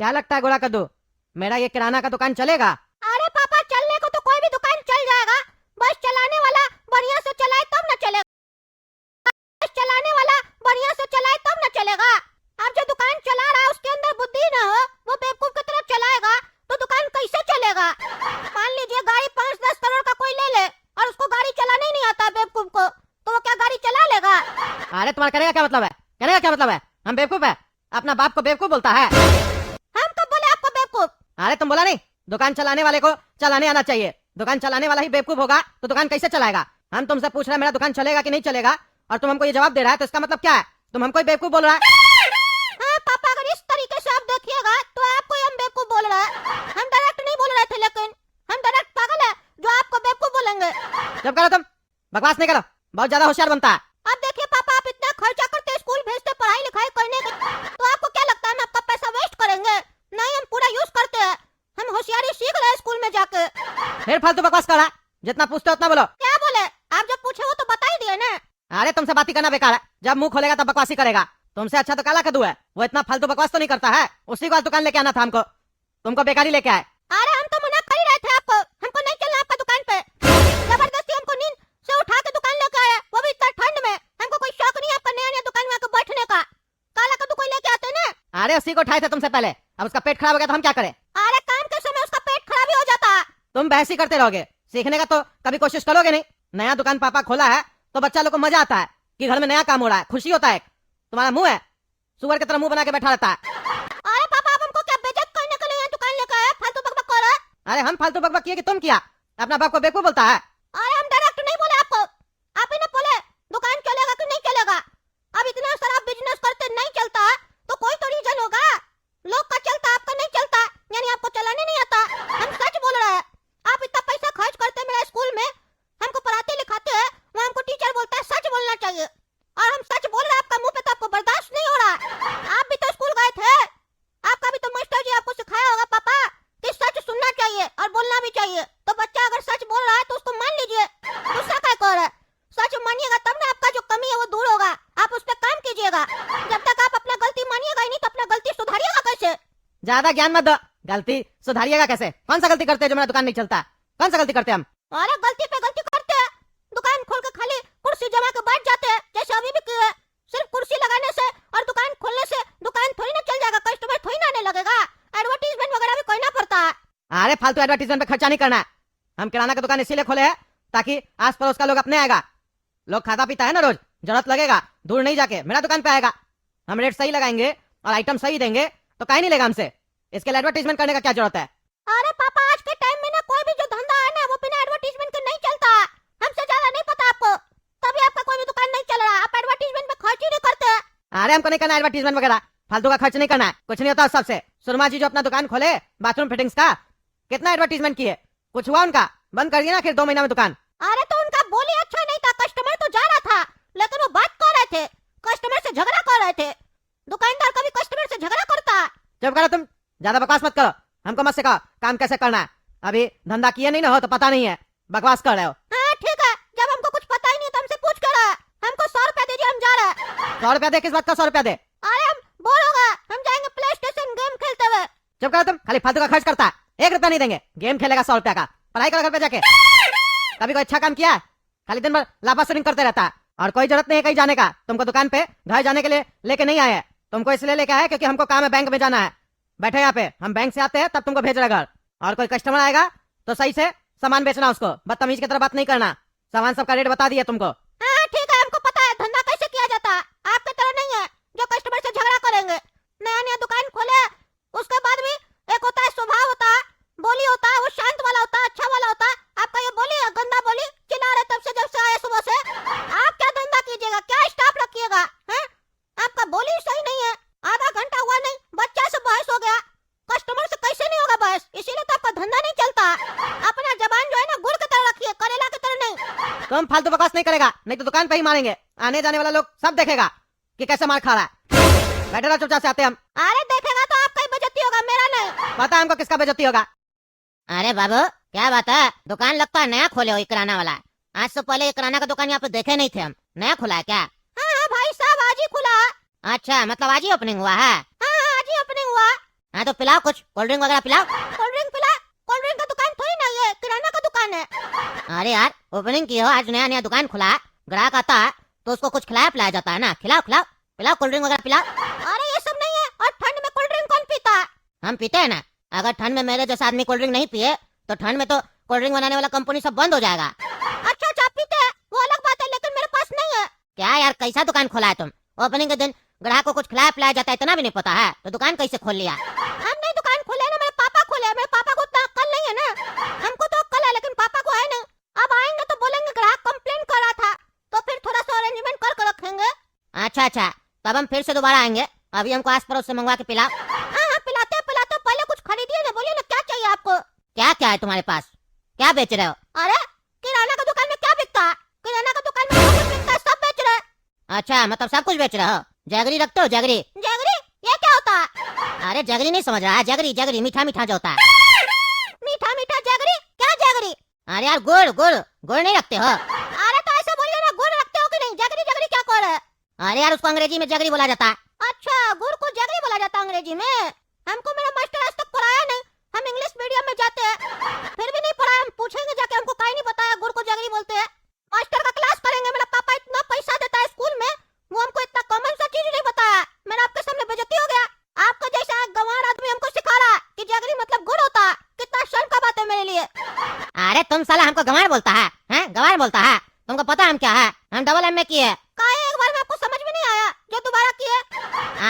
क्या लगता है गोला कद्दू, मेरा ये किराना का दुकान चलेगा? अरे पापा, चलने को तो कोई भी दुकान चल जाएगा, बस चलाने वाला बढ़िया से चलाए तब न चलेगा। बस चलाने वाला बढ़िया से चलाए तब न चलेगा। अब जो दुकान चला रहा है उसके अंदर बुद्धि न हो, वो बेवकूफ की तरह चलाएगा तो दुकान कैसे चलेगा? मान लीजिए गाड़ी 5-10 करोड़ का कोई ले ले और उसको गाड़ी चलाने ही नहीं आता बेवकूफ को, तो वो क्या गाड़ी चला लेगा? अरे तुम्हारा कहने का क्या मतलब है? कहने का क्या मतलब है? हम बेवकूफ है? अपना बाप को बेवकूफ बोलता है? हम कब बोले आपको बेवकूफ? अरे तुम बोला नहीं, दुकान चलाने वाले को चलाने आना चाहिए। दुकान चलाने वाला ही बेवकूफ होगा तो दुकान कैसे चलाएगा? हम तुमसे पूछ रहे हैं मेरा दुकान चलेगा कि नहीं चलेगा, और तुम हमको ये जवाब दे रहा है, तो इसका मतलब क्या है? तुम हमको बेवकूफ बोल रहा है? हाँ पापा, अगर इस तरीके से आप देखिएगा तो आपको ही हम बेवकूफ बोल रहे हैं। हम डायरेक्ट नहीं बोल रहे थे, लेकिन हम डायरेक्ट पागल है जो आपको बेवकूफ बोलेंगे। जब करो तुम बकवास नहीं करो, बहुत ज्यादा होशियार बनता है। अब देखिए पापा, आप इतना खर्चा करते स्कूल भेजते पढ़ाई लिखाई करने के, तो आपको क्या लगता है हम आपका पैसा वेस्ट करेंगे? नहीं, हम पूरा यूज करते हैं। हम होशियारी सीख रहे हैं स्कूल में जाके। फिर फालतू बकवास कर रहा है, जितना पूछते हो उतना बोलो। क्या बोले? आप जो पूछे वो तो बता ही दिए ना। अरे तुमसे बात ही करना बेकार है, जब मुंह खोलेगा तब बकवासी करेगा। तुमसे अच्छा तो काला कद्दू है, वो इतना फालतू बकवास तो नहीं करता है। उसी को आज दुकान लेके आना था हमको, तुमको बेकारी लेके आए। अरे हम तो मना कर ही रहे थे आपको, हमको नहीं चलना आपका दुकान पे। जबरदस्ती हमको नींद से उठा के दुकान लेके आए, वो भी इतना ठंड में। हमको कोई शौक नहीं आपका नया नया दुकान में आके बैठने का। काला कद्दू कोई लेके आते ना। अरे उसी को उठाए थे तुमसे पहले, अब उसका पेट खराब हो गया तो हम क्या करें? अरे काम के समय उसका पेट खराब ही हो जाता। तुम बहस ही करते रहोगे, सीखने का तो कभी कोशिश करोगे नहीं। नया दुकान पापा खोला है तो बच्चा लोग को मजा आता है कि घर में नया काम हो रहा है, खुशी होता है। तुम्हारा मुंह है सुअर की तरह मुंह बना के बैठा रहता है। अरे पापा, आप हमको क्या बेइज्जत करने के लिए यहाँ दुकान लेके आए? फालतू बकबक कर रहे हैं। अरे हम फालतू बकबक किए कि तुम किया? अपना बाप को बेवकूफ बोलता है। अरे हम डायरेक्ट नहीं बोले आपको, आप ही ने बोले दुकान चलेगा कि नहीं चलेगा। अब इतना सारा बिजनेस करते नहीं चलता तो कोई तो रीजन होगा। लोग का चलता, आपका नहीं चलता, यानी आपको चलाने नहीं आता। हम सच बोल रहे हैं। आप इतना पैसा खर्च करते मेरे स्कूल में, हमको पढ़ाते लिखाते हैं, वहाँ हमको टीचर बोलता है सच बोलना चाहिए, और हम सच बोल रहे हैं आपका मुंह पे, तो आपको बर्दाश्त नहीं हो रहा। आप भी तो स्कूल गए थे, आपका भी तो मास्टर जी आपको सिखाया होगा पापा कि सच सुनना चाहिए और बोलना भी चाहिए। तो बच्चा अगर सच बोल रहा है तो उसको मान लीजिए, गुस्सा क्या कर रहा है? सच मानिएगा तब ना आपका जो कमी है वो दूर होगा। आप उस पर काम कीजिएगा। जब तक आप अपना गलती मानिएगा ही नहीं तो अपना गलती सुधारिएगा कैसे? ज्यादा ज्ञान मत दो, गलती सुधारिएगा कैसे? कौन सा गलती करते हैं जो मेरा दुकान नहीं चलता? कौन सा गलती करते हैं हम? अरे गलती पे गलती करते हैं। दुकान खोल के खाली कुर्सी जमा के बैठ जाते हैं, जैसे अभी भी किए। सिर्फ कुर्सी लगाने से और दुकान खोलने से दुकान थोड़ी ना चल जाएगा, कस्टमर थोड़ी ना आने लगेगा। एडवर्टीजमेंट वगैरह भी करना पड़ता है। अरे फालतू एडवर्टीजमेंट पे खर्चा नहीं करना है। हम किराना का दुकान इसीलिए खोले है ताकि आस पड़ोस का लोग अपने आएगा। लोग खाता पीता है ना रोज, जरूरत लगेगा दूर नहीं जाके मेरा दुकान पे आएगा। हम रेट सही लगाएंगे और आइटम सही देंगे तो काहे नहीं लेगा हमसे। इसके लिए एडवर्टीजमेंट करने का क्या जरूरत है? अरे पापा, आज के टाइम में ना कोई भी जो धंधा है ना वो बिना एडवर्टीजमेंट के नहीं चलता। हमसे ज्यादा नहीं पता आपको, तभी आपका कोई भी दुकान नहीं चल रहा। आप एडवर्टीजमेंट में खर्च ही नहीं करते। अरे हमको नहीं करना एडवर्टीजमेंट वगैरह, फालतू का खर्च नहीं करना है। कुछ नहीं होता उस सबसे। सुरमा जी जो अपना दुकान खोले बाथरूम फिटिंग्स का, कितना एडवर्टीजमेंट किए, कुछ हुआ उनका? बंद कर दिया ना फिर 2 महीना में दुकान। अरे तो उनका बोली अच्छा नहीं था, कस्टमर तो जा रहा था, लेकिन वो बात कर रहे थे, कस्टमर से झगड़ा कर रहे थे। दुकानदार कभी कस्टमर से झगड़ा करता है? चुप करो तुम, ज्यादा बकवास मत करो। हमको मत सिखाओ काम कैसे करना है। अभी धंधा किए नहीं ना हो तो पता नहीं है, बकवास कर रहे हो। हाँ ठीक है, जब हमको कुछ पता ही नहीं तो हमसे पूछ कर रहा है। हमको 100 रुपया दीजिए, हम जा रहे हैं। 100 रुपया दे? किस बात का 100 रुपया दे? अरे हम बोलोगा, हम जाएंगे प्ले स्टेशन गेम खेलते हुए। चुप करो तुम, खाली फालतू का खर्च करता है। 1 रुपया नहीं देंगे, गेम खेलेगा 100 रुपया का। पढ़ाई करो घर पे जाके। कभी कोई अच्छा काम किया है? खाली दिन भर लापा स्विंग करते रहता है और कोई जरूरत नहीं है कहीं जाने का। तुमको दुकान पे घर जाने के लिए लेके नहीं आए हैं, तुमको इसलिए लेके आए क्योंकि हमको काम है, बैंक में जाना है। बैठे यहाँ पे, हम बैंक से आते हैं तब तुमको भेज रहे घर। और कोई कस्टमर आएगा तो सही से सामान बेचना उसको, बदतमीज की तरह बात नहीं करना। सामान सबका रेट बता दिया तुमको। हाँ ठीक है, हमको पता है धंधा कैसे किया जाता है। आपके तरह नहीं है जो कस्टमर से झगड़ा करेंगे। नया नया दुकान खोले, उसके बाद भी एक होता है स्वभाव होता है, बोली होता है, वो शांत वाला होता है, अच्छा वाला होता है। आपका ये बोली है गंदा बोली, चिल्ला रहे तब से जब से आए सुबह से। आप क्या धंधा कीजिएगा, क्या स्टाफ रखिएगा? हैं? आपका बोली सही नहीं है। आधा घंटा हुआ नहीं, बच्चा से बहस हो गया। कस्टमर से कैसे नहीं होगा बहस? इसीलिए तो आपका धंधा नहीं चलता। अपना जबान जो है ना गुड़ की तरह रखिए, करेला की तरह नहीं। तुम फालतू बकवास नहीं करेगा, नहीं तो दुकान पे ही मारेंगे। आने जाने वाला लोग सब देखेगा कि कैसे मार खा रहा है। बैठे रहो चुपचाप से, आते हम। अरे देखेगा तो आपका ही बेइज्जती होगा, मेरा नहीं। पता है हमको किसका बेइज्जती होगा। अरे बाबू, क्या बात है? दुकान लगता है नया खोले हो, किराना वाला। आज से पहले किराना का दुकान यहाँ पे देखे नहीं थे हम। नया खुला है क्या? हाँ भाई साहब, आज ही खुला। अच्छा, मतलब आज ही ओपनिंग हुआ है? हाँ आज ही ओपनिंग हुआ। हाँ तो पिलाओ कुछ, कोल्ड ड्रिंक वगैरह पिलाओ। कोल्ड ड्रिंक पिला? कोल्ड ड्रिंक का दुकान थोड़ी ना ये, किराना का दुकान है। अरे यार ओपनिंग की हो, आज नया नया दुकान खुला, ग्राहक आता है तो उसको कुछ खिलाया पिलाया जाता है ना। खिलाओ खिलाओ, पिलाओ कोल्ड ड्रिंक वगैरह पिलाओ। अरे ये सब नहीं है, और ठंड में कोल्ड ड्रिंक कौन पीता है? हम पीते हैं ना। अगर ठंड में मेरे जैसा आदमी कोल्ड ड्रिंक नहीं पिए तो ठंड में तो कोल्ड ड्रिंक बनाने वाला कंपनी सब बंद हो जाएगा। अच्छा अच्छा पीते हैं, वो अलग बात है, लेकिन मेरे पास नहीं है। क्या यार कैसा दुकान खोला है तुम? ओपनिंग के दिन ग्राहक को कुछ खिलाया पिलाया जाता है इतना भी नहीं पता है, तो दुकान कैसे खोल लिया? हम नहीं दुकान खोले ना, मेरे पापा खोले। मेरे पापा को उतना अक्ल नहीं है ना। हमको तो अक्ल है लेकिन पापा को है नहीं। अब आएंगे तो बोलेंगे ग्राहक कंप्लेन कर रहा था, तो फिर थोड़ा सा अरेंजमेंट करके रखेंगे। अच्छा अच्छा, तब हम फिर से दोबारा आएंगे। अभी हमको आस पड़ोस से मंगवा के पिलाओ। हाँ हाँ पिलाते पिलाते, पहले कुछ खरीदिए ना, बोलिए ना क्या चाहिए आपको। क्या क्या है तुम्हारे पास? क्या बेच रहे हो? अरे किराना का दुकान में क्या बिकता है? किराना का दुकान में जो कुछ बिकता है सब बेच रहे हैं। अच्छा मतलब सब कुछ बेच रहे हो। जगरी रखते हो? जगरी? जगरी ये क्या होता है? अरे जगरी नहीं समझ रहा है? जगरी जगरी मीठा मीठा जो होता है। मीठा मीठा जगरी? क्या जगरी? अरे यार गुड़ गुड़ गुड़ नहीं रखते हो? अरे तो ऐसे बोलिए ना, गुड़ रखते हो कि नहीं? जगरी जगरी क्या कर रहे हैं? अरे यार उसको अंग्रेजी में जगरी बोला जाता है। अच्छा गुड़ को जगरी बोला जाता है अंग्रेजी में? हमको मेरा मास्टर आज तक पढ़ाया नहीं। हम इंग्लिश मीडियम में जाते हैं, फिर भी नहीं पढ़ा। हम पूछेंगे जाके, हमको कहीं नहीं बताया गुड़ को जगरी बोलते हैं। मास्टर का क्लास करेंगे। मेरा पापा इतना पैसा देता है स्कूल में, वो हमको इतना कॉमन सा चीज नहीं बताया। मेरा आपके सामने बेइज्जती हो गया। आपका जैसा गंवार आदमी हमको सिखा रहा है कि जगरी मतलब गुड़ होता है। कितना शर्म का बात है मेरे लिए। अरे तुम साला हमको गंवार बोलता है? हैं गंवार बोलता है? तुमको पता हम क्या है? हम डबल एम में किए। काहे एक बार में आपको समझ में नहीं आया जो दोबारा किए?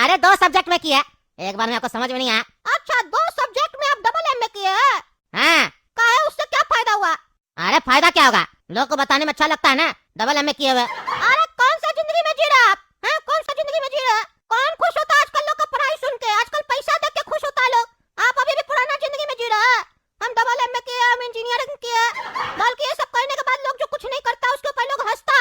अरे 2 सब्जेक्ट में किए, एक बार में आपको समझ में नहीं आया। अच्छा 2 सब्जेक्ट में आप डबल एम में किए हैं? हाँ। काहे, उससे क्या फायदा हुआ? अरे फायदा क्या होगा, लोग को बताने में अच्छा लगता है ना, डबल एम में किए हुए। अरे कौन सा जिंदगी में जी रहे आप? हैं कौन सा जिंदगी में जी रहे? कौन खुश होता है आजकल लोग का पढ़ाई सुन के? आजकल पैसा देख के खुश होता है लोग। आप अभी भी पुराना जिंदगी में जी रहे हैं। हम डबल एम में किए, हम इंजीनियरिंग किए, बल्कि ये सब करने के बाद लोग जो कुछ नहीं करता उसके ऊपर लोग हंसता।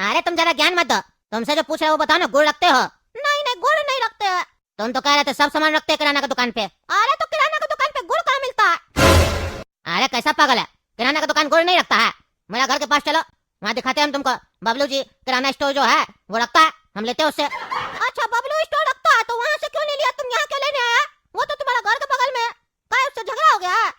अरे तुम जरा ज्ञान मत दो, तुमसे जो पूछ रहे हो वो बताओ ना, गुड़ रखते हो? नहीं नहीं गुड़ नहीं रखते हैं। तुम तो कह रहे थे सब सामान रखते हैं किराना की दुकान पे। अरे तो किराना की दुकान पे गुड़ कहाँ मिलता है? अरे कैसा पागल है, किराना का दुकान गुड़ नहीं रखता है। मेरा घर के पास चलो, वहाँ दिखाते हैं हम तुमको। बबलू जी किराना स्टोर जो है वो रखता है, हम लेते हैं उससे। अच्छा बबलू स्टोर रखता है, तो वहाँ से क्यों नहीं लिया? तुम यहाँ क्यों लेने आया? वो तो तुम्हारा घर के बगल में है। क्या उससे झगड़ा हो गया?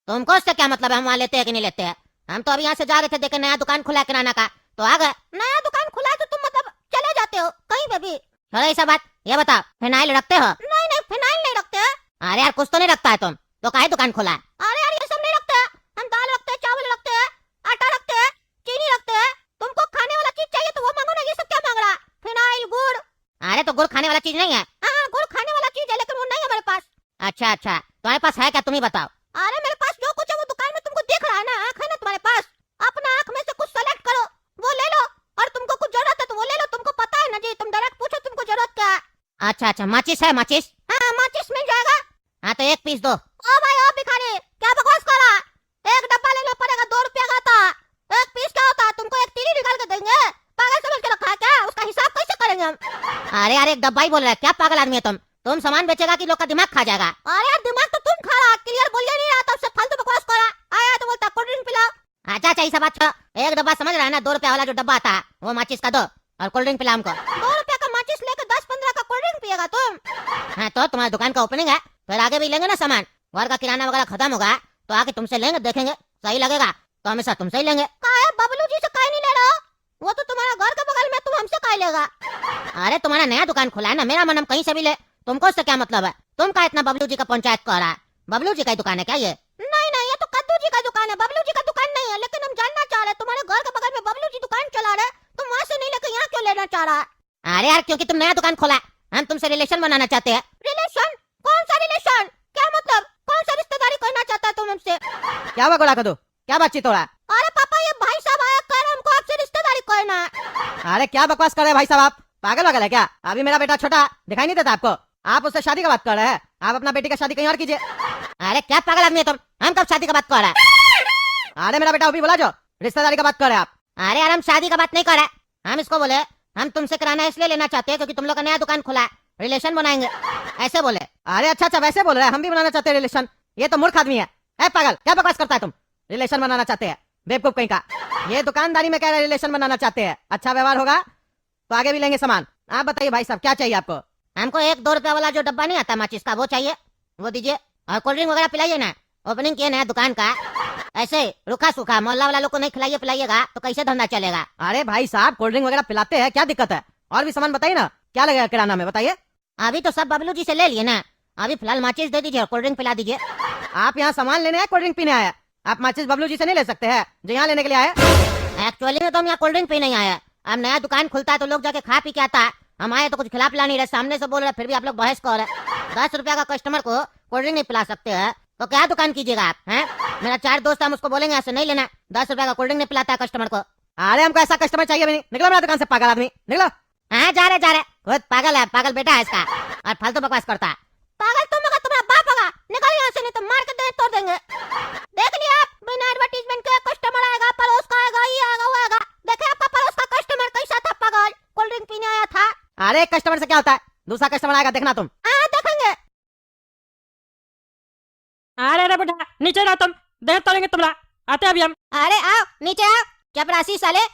तुमको उससे क्या मतलब है हम वहाँ लेते हैं कि नहीं लेते हैं? हम तो अभी यहाँ से जा रहे थे, देखे नया दुकान खुला है किराना का, तो आ गए। नया दुकान खुला है तो तुम मतलब चले जाते हो कहीं पे भी? छोड़ो ये सब बात, ये बताओ फिनाइल रखते हो? नहीं नहीं फिनाइल नहीं रखते हैं। अरे यार कुछ तो नहीं रखता है तुम, तो काहे दुकान खोला है? अरे यार ये सब नहीं रखते हैं। हम दाल रखते हैं, चावल रखते हैं, आटा रखते हैं, चीनी रखते हैं। तुमको खाने वाला चीज चाहिए तो वो मांगो ना। ये सब क्या मांग रहा? फिनाइल, गुड़? अरे तो गुड़ खाने वाला चीज नहीं है? हाँ गुड़ खाने वाला चीज है, लेकिन वो नहीं है मेरे पास। अच्छा अच्छा, तुम्हारे पास है क्या, तुम ही बताओ। अरे मेरे पास जो कुछ है वो दुकान में तुमको दिख रहा है ना। आँख है ना तुम्हारे पास? अपना आँख में से कुछ सेलेक्ट करो, वो ले लो। और तुमको कुछ जरूरत है तो वो ले लो। तुमको पता है ना जी, तुम डायरेक्ट पूछो तुमको जरूरत क्या है। अच्छा अच्छा, माचिस है? माचिस? हाँ माचिस मिल जाएगा। हाँ तो 1 पीस दो। ओ भाई ओ भिखारी, क्या बकवास कर रहा? एक डब्बा लेना पड़ेगा, 2 रुपया का आता है। 1 पीस क्या होता है? तुमको एक तीली निकाल के देंगे? पागल समझ के रखा है क्या? उसका हिसाब कैसे करेंगे हम? अरे यार एक डब्बा ही बोल रहा है, क्या पागल आदमी है तुम? तुम सामान बेचेगा कि लोग का दिमाग खा जाएगा? अरे यार दिमाग तो तुम खा रहा, क्लियर बोलिए नहीं रहा, तब से फालतू बकवास कर रहा। आया तो बोलता कोल्ड ड्रिंक पिलाओ। अच्छा अच्छा, ये सब बात छोड़ो। एक डब्बा समझ रहा है ना, 2 रुपया वाला जो डब्बा आता है वो माचिस का दो, और कोल्ड ड्रिंक पिला हमको। 2 रुपया का माचिस लेके 10-15 का कोल्ड ड्रिंक पिएगा तुम? हाँ तो तुम्हारी दुकान का ओपनिंग है, फिर आगे भी लेंगे ना सामान। घर का किराना वगैरह खत्म होगा तो आके तुमसे लेंगे, देखेंगे सही लगेगा तो हमेशा तुमसे ही लेंगे। काहे बबलू जी से काहे नहीं ले रहे हो? वो तो तुम्हारा घर के बगल में, तुम हमसे काहे लेगा? अरे तुम्हारा नया दुकान खुला है ना, मेरा मन हम कहीं से भी ले, तुमको उससे क्या मतलब है? तुम का इतना बबलू जी का पंचायत कर रहा है? बबलू जी का ही दुकान है क्या ये? नहीं नहीं ये तो कद्दू जी का दुकान है, बबलू जी का दुकान नहीं है। लेकिन हम जानना चाह रहे, तुम्हारे घर के बगल में बबलू जी दुकान चला रहे, तुम वहाँ से नहीं लेकर यहाँ क्यों लेना चाह रहा है? अरे यार क्योंकि तुम नया दुकान खोला है, हम तुमसे रिलेशन बनाना चाहते हैं। रिलेशन? कौन सा रिलेशन? क्या मतलब? कौन सा रिश्तेदारी करना चाहता है तुम हमसे? क्या हुआ गोला कदू, क्या बातचीत हो रहा है? अरे पापा ये भाई साहब आया कह रहे हमको आपसे रिश्तेदारी करना है। अरे क्या बकवास कर रहे हैं भाई साहब, आप पागल वगल है क्या? अभी मेरा बेटा छोटा दिखाई नहीं देता आपको? आप उससे शादी का बात कर रहे हैं? आप अपना बेटी का शादी कहीं और कीजिए। अरे क्या पागल आदमी है तुम, हम कब शादी का बात कर रहे हैं? अरे मेरा बेटा अभी बोला जो रिश्तेदारी का बात कर रहे हैं आप। अरे यार हम शादी का बात नहीं कर रहे, हम इसको बोले हम तुमसे किराना इसलिए लेना चाहते हैं क्योंकि तुम लोग का नया दुकान खुला है, रिलेशन बनाएंगे, ऐसे बोले। अरे अच्छा अच्छा वैसे बोल रहे हैं, हम भी बनाना चाहते हैं रिलेशन। ये तो मूर्ख आदमी है। पागल क्या बकवास करता है तुम? रिलेशन बनाना चाहते हैं बेवकूफ कहीं का। ये दुकानदारी में कह रहे रिलेशन बनाना चाहते हैं, अच्छा व्यवहार होगा तो आगे भी लेंगे सामान। आप बताइए भाई साहब क्या चाहिए आपको? हमको 1-2 रुपया वाला जो डब्बा नहीं आता माचिस का वो चाहिए, वो दीजिए, और कोल्ड ड्रिंक वगैरह पिलाइए ना, ओपनिंग किए नया दुकान का। ऐसे रूखा सूखा मोहल्ला वाला लोग को नहीं खिलाइए पिलाइएगा तो कैसे धंधा चलेगा। अरे भाई साहब, कोल्ड ड्रिंक वगैरह पिलाते हैं, क्या दिक्कत है? और भी सामान बताइए ना, क्या लगेगा किराना में, बताइए। अभी तो सब बबलू जी से ले लिए ना, अभी फिलहाल माचिस दे दीजिए और कोल्ड ड्रिंक पिला दीजिए। आप यहाँ सामान लेने आए, कोल्ड ड्रिंक पीने आए? आप माचिस बबलू जी से नहीं ले सकते हैं जो यहाँ लेने के लिए आए? एक्चुअली में तो हम यहाँ कोल्ड ड्रिंक पीने आए हैं। अब नया दुकान खुलता है तो लोग जाके खा पी के आता है, हम आए तो कुछ खिला पिला नहीं रहे, सामने से बोल रहे, फिर भी आप लोग बहस कर रहे। 10 रुपया का कस्टमर को कोल्ड ड्रिंक नहीं पिला सकते हैं तो क्या दुकान कीजिएगा आप हैं? मेरा 4 दोस्त, हम उसको बोलेंगे ऐसे नहीं लेना, 10 रुपया का कोल्ड ड्रिंक नहीं पिलाता है कस्टमर को। अरे हमको ऐसा कस्टमर चाहिए भी नहीं, निकलो मेरा दुकान से पागल आदमी, निकलो। हाँ जा रहे खुद पागल है, पागल बेटा है इसका, और फालतू बकवास करता है। पागल तुम होगा, तुम्हारा बाप होगा, निकल यहाँ से नहीं तो मार के दे तोड़ देंगे। देख लिया आप, बिना एडवर्टीजमेंट के कस्टमर आएगा, पड़ोस का आएगा, ये आएगा वो आएगा। देखे आपका पड़ोस का कस्टमर कैसा था, पागल कोल्ड ड्रिंक पीने आया था। अरे कस्टमर से क्या होता है, दूसरा कस्टमर आएगा, देखना तुम। हाँ देखेंगे। अरे अरे बेटा नीचे रहो तुम, देख तोड़ेंगे तुम्हारा, आते अभी हम। अरे आओ नीचे आओ, चपरासी साले,